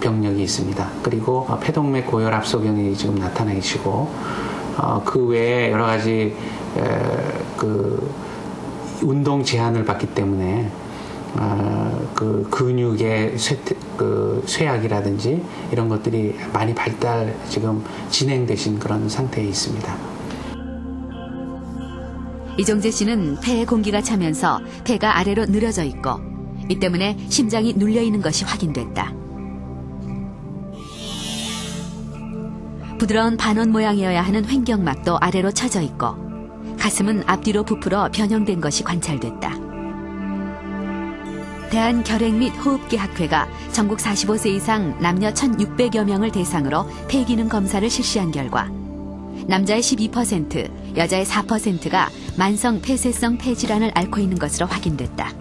병력이 있습니다. 그리고 폐동맥 고혈압소견이 지금 나타나 계시고 그 외에 여러 가지 그 운동 제한을 받기 때문에 그 근육의 쇠약이라든지 이런 것들이 많이 지금 진행되신 그런 상태에 있습니다. 이정재 씨는 폐에 공기가 차면서 폐가 아래로 늘어져 있고 이 때문에 심장이 눌려 있는 것이 확인됐다. 부드러운 반원 모양이어야 하는 횡격막도 아래로 처져 있고 가슴은 앞뒤로 부풀어 변형된 것이 관찰됐다. 대한결핵 및 호흡기 학회가 전국 45세 이상 남녀 1,600여 명을 대상으로 폐기능 검사를 실시한 결과 남자의 12%, 여자의 4%가 만성 폐쇄성 폐질환을 앓고 있는 것으로 확인됐다.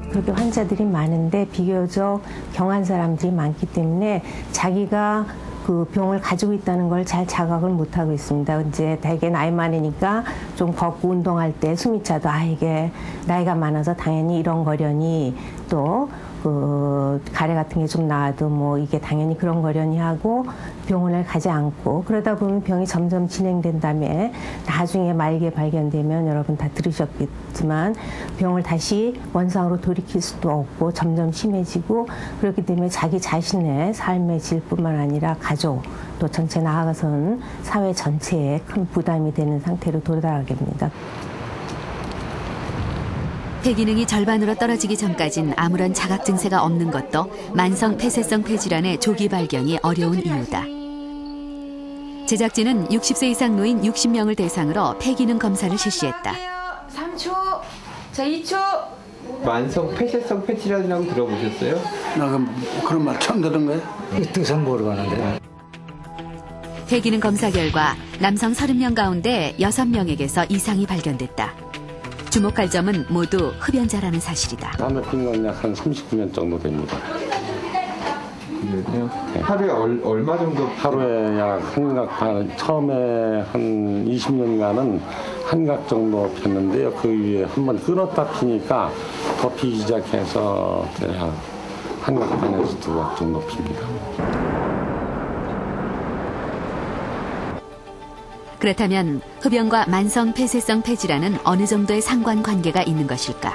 그렇게 환자들이 많은데 비교적 경한 사람들이 많기 때문에 자기가 그 병을 가지고 있다는 걸 잘 자각을 못하고 있습니다. 이제 되게 나이 많으니까 좀 걷고 운동할 때 숨이 차도 이게 나이가 많아서 당연히 이런 거려니 또 그 가래 같은 게 좀 나와도 뭐 이게 당연히 그런 거려니 하고 병원을 가지 않고 그러다 보면 병이 점점 진행된 다음에 나중에 말기에 발견되면 여러분 다 들으셨겠지만 병을 다시 원상으로 돌이킬 수도 없고 점점 심해지고 그렇기 때문에 자기 자신의 삶의 질뿐만 아니라 가족 또 전체 나아가서는 사회 전체에 큰 부담이 되는 상태로 도달하게 됩니다. 폐기능이 절반으로 떨어지기 전까진 아무런 자각 증세가 없는 것도 만성 폐쇄성 폐질환의 조기 발견이 어려운 이유다. 제작진은 60세 이상 노인 60명을 대상으로 폐기능 검사를 실시했다. 3초, 자 2초. 만성 폐쇄성 폐질환이라고 들어보셨어요? 나 그런 말 처음 들은 거야? 뜻은 모르겠는데. 폐기능 검사 결과 남성 30명 가운데 6명에게서 이상이 발견됐다. 주목할 점은 모두 흡연자라는 사실이다. 담배 피는 건 약 한 39년 정도 됩니다. 그래요? 네. 하루에 얼마 정도? 하루에 약 처음에 한 20년간은 한 각 정도 폈는데요. 그 위에 한번 끊었다 피니까 더 피기 시작해서 한 각 반에서 2각 정도 핍니다. 그렇다면 흡연과 만성 폐쇄성 폐질환은 어느 정도의 상관관계가 있는 것일까?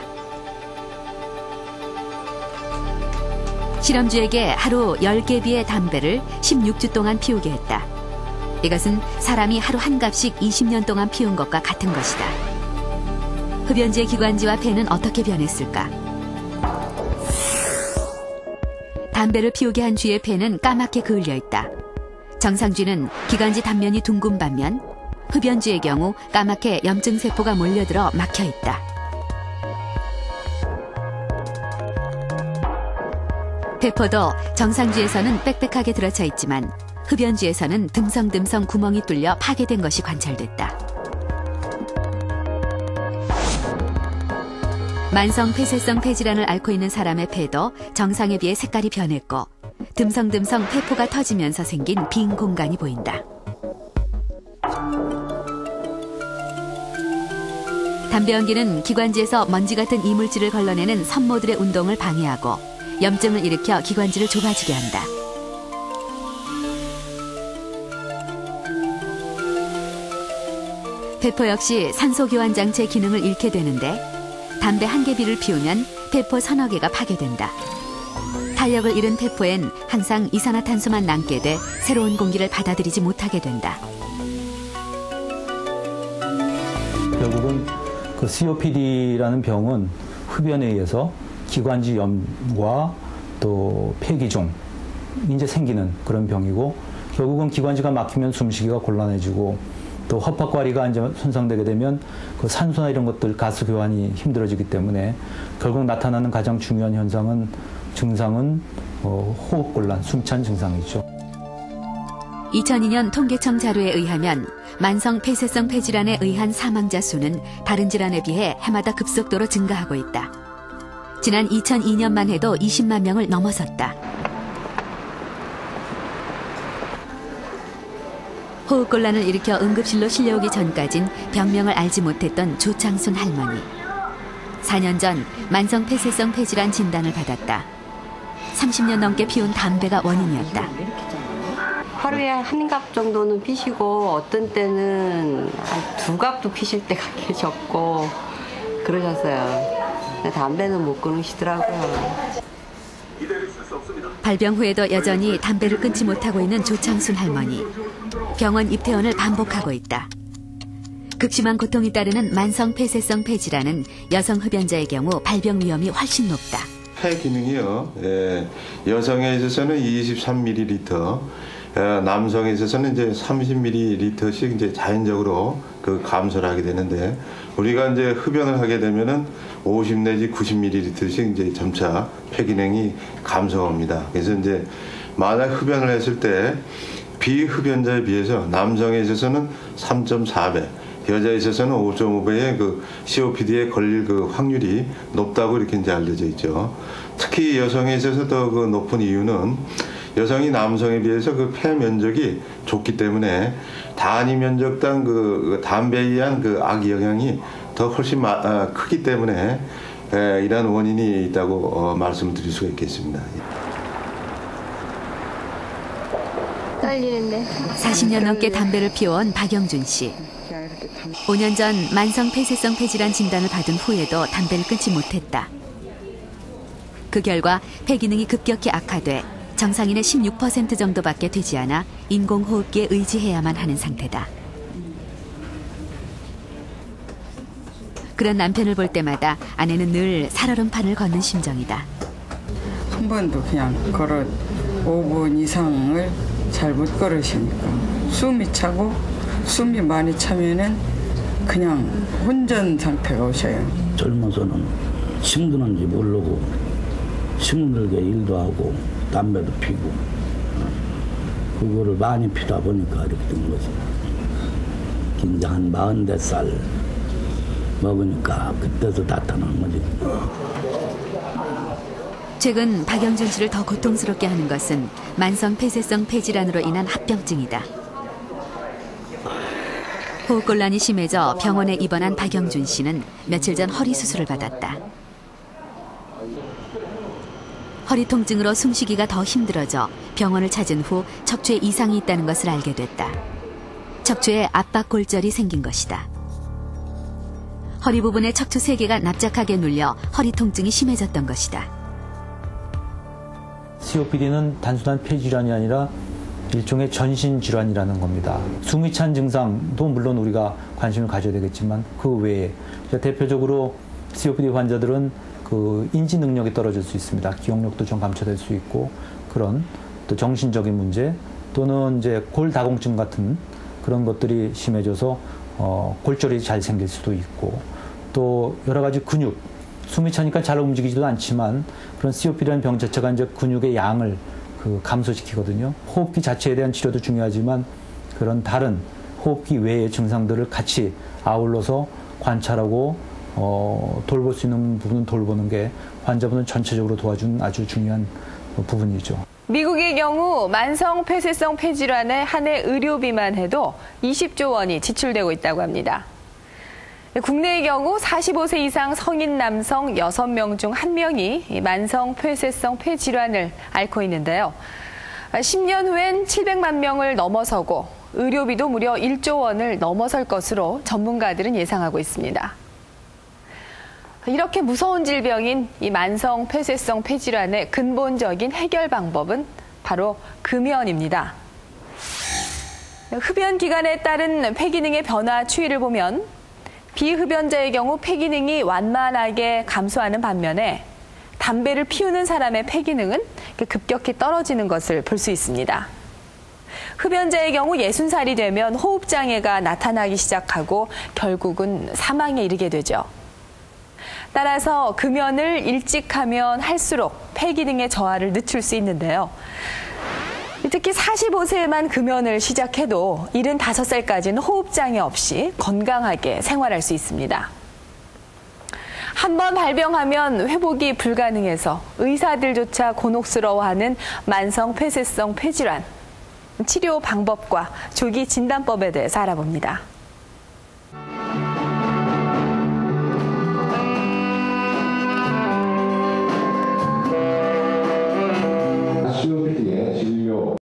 실험주에게 하루 10개비의 담배를 16주 동안 피우게 했다. 이것은 사람이 하루 한 갑씩 20년 동안 피운 것과 같은 것이다. 흡연주의 기관지와 폐는 어떻게 변했을까? 담배를 피우게 한 쥐의 폐는 까맣게 그을려 있다. 정상쥐는 기관지 단면이 둥근 반면 흡연쥐의 경우 까맣게 염증세포가 몰려들어 막혀 있다. 폐포도 정상쥐에서는 빽빽하게 들어차 있지만 흡연쥐에서는 듬성듬성 구멍이 뚫려 파괴된 것이 관찰됐다. 만성 폐쇄성 폐질환을 앓고 있는 사람의 폐도 정상에 비해 색깔이 변했고 듬성듬성 폐포가 터지면서 생긴 빈 공간이 보인다. 담배 연기는 기관지에서 먼지 같은 이물질을 걸러내는 섬모들의 운동을 방해하고 염증을 일으켜 기관지를 좁아지게 한다. 폐포 역시 산소교환 장치의 기능을 잃게 되는데 담배 한 개비를 피우면 폐포 서너 개가 파괴된다. 탄력을 잃은 폐포엔 항상 이산화탄소만 남게 돼 새로운 공기를 받아들이지 못하게 된다. 결국은 그 COPD라는 병은 흡연에 의해서 기관지염과 또 폐기종 이제 생기는 그런 병이고 결국은 기관지가 막히면 숨쉬기가 곤란해지고 또 허파과리가 이제 손상되게 되면 그 산소나 이런 것들 가스 교환이 힘들어지기 때문에 결국 나타나는 가장 중요한 증상은 호흡곤란, 숨찬 증상이죠. 2002년 통계청 자료에 의하면 만성 폐쇄성 폐질환에 의한 사망자 수는 다른 질환에 비해 해마다 급속도로 증가하고 있다. 지난 2002년만 해도 20만 명을 넘어섰다. 호흡곤란을 일으켜 응급실로 실려오기 전까진 병명을 알지 못했던 조창순 할머니. 4년 전 만성 폐쇄성 폐질환 진단을 받았다. 30년 넘게 피운 담배가 원인이었다. 하루에 한 갑 정도는 피시고 어떤 때는 한 2갑도 피실 때가 계셨고 그러셨어요. 담배는 못 끊으시더라고요. 발병 후에도 여전히 담배를 끊지 못하고 있는 조창순 할머니. 병원 입퇴원을 반복하고 있다. 극심한 고통이 따르는 만성 폐쇄성 폐질환은 여성 흡연자의 경우 발병 위험이 훨씬 높다. 폐 기능이요. 여성에 있어서는 23ml, 남성에 있어서는 이제 30ml씩 이제 자연적으로 그 감소를 하게 되는데, 우리가 이제 흡연을 하게 되면은 50 내지 90ml씩 이제 점차 폐 기능이 감소합니다. 그래서 이제 만약 흡연을 했을 때 비흡연자에 비해서 남성에 있어서는 3.4배, 여자에 있어서는 5.5배의 그 COPD에 걸릴 그 확률이 높다고 이렇게 이제 알려져 있죠. 특히 여성에 있어서 더 그 높은 이유는 여성이 남성에 비해서 그 폐 면적이 좁기 때문에 단위 면적당 그 담배에 의한 그 악 영향이 더 훨씬 크기 때문에 이러한 원인이 있다고 말씀을 드릴 수가 있겠습니다. 떨리는데. 40년 넘게 담배를 피워온 박영준 씨. 5년 전 만성 폐쇄성 폐질환 진단을 받은 후에도 담배를 끊지 못했다. 그 결과 폐 기능이 급격히 악화돼 정상인의 16% 정도밖에 되지 않아 인공호흡기에 의지해야만 하는 상태다. 그런 남편을 볼 때마다 아내는 늘 살얼음판을 걷는 심정이다. 한 번도 그냥 걸어 5분 이상을 잘 못 걸으시니까 숨이 차고 숨이 많이 차면은 그냥 혼전 상태가 오셔요. 젊어서는 힘드는지 모르고 힘들게 일도 하고 담배도 피고 그거를 많이 피다 보니까 이렇게 된 거지. 이제 한 44살 먹으니까 그때서 나타난 거지. 최근 박영준 씨를 더 고통스럽게 하는 것은 만성 폐쇄성 폐질환으로 인한 합병증이다. 호흡곤란이 심해져 병원에 입원한 박영준 씨는 며칠 전 허리 수술을 받았다. 허리 통증으로 숨쉬기가 더 힘들어져 병원을 찾은 후 척추에 이상이 있다는 것을 알게 됐다. 척추에 압박골절이 생긴 것이다. 허리 부분에 척추 3개가 납작하게 눌려 허리 통증이 심해졌던 것이다. COPD는 단순한 폐질환이 아니라 일종의 전신질환이라는 겁니다. 숨이 찬 증상도 물론 우리가 관심을 가져야 되겠지만 그 외에 대표적으로 COPD 환자들은 그 인지 능력이 떨어질 수 있습니다. 기억력도 좀 감춰될 수 있고 그런 또 정신적인 문제 또는 이제 골다공증 같은 그런 것들이 심해져서 골절이 잘 생길 수도 있고 또 여러 가지 근육 숨이 차니까 잘 움직이지도 않지만 그런 COPD라는 병 자체가 이제 근육의 양을 감소시키거든요. 호흡기 자체에 대한 치료도 중요하지만 그런 다른 호흡기 외의 증상들을 같이 아울러서 관찰하고 돌볼 수 있는 부분은 돌보는 게 환자분을 전체적으로 도와주는 아주 중요한 부분이죠. 미국의 경우 만성 폐쇄성 폐질환의 한 해 의료비만 해도 20조 원이 지출되고 있다고 합니다. 국내의 경우 45세 이상 성인 남성 6명 중 1명이 만성 폐쇄성 폐질환을 앓고 있는데요. 10년 후엔 700만 명을 넘어서고 의료비도 무려 1조 원을 넘어설 것으로 전문가들은 예상하고 있습니다. 이렇게 무서운 질병인 이 만성 폐쇄성 폐질환의 근본적인 해결 방법은 바로 금연입니다. 흡연 기간에 따른 폐기능의 변화 추이를 보면 비흡연자의 경우 폐기능이 완만하게 감소하는 반면에 담배를 피우는 사람의 폐기능은 급격히 떨어지는 것을 볼 수 있습니다. 흡연자의 경우 60살이 되면 호흡장애가 나타나기 시작하고 결국은 사망에 이르게 되죠. 따라서 금연을 일찍 하면 할수록 폐기능의 저하를 늦출 수 있는데요. 특히 45세에만 금연을 시작해도 75살까지는 호흡장애 없이 건강하게 생활할 수 있습니다. 한번 발병하면 회복이 불가능해서 의사들조차 곤혹스러워하는 만성 폐쇄성 폐질환. 치료 방법과 조기 진단법에 대해서 알아봅니다. 진료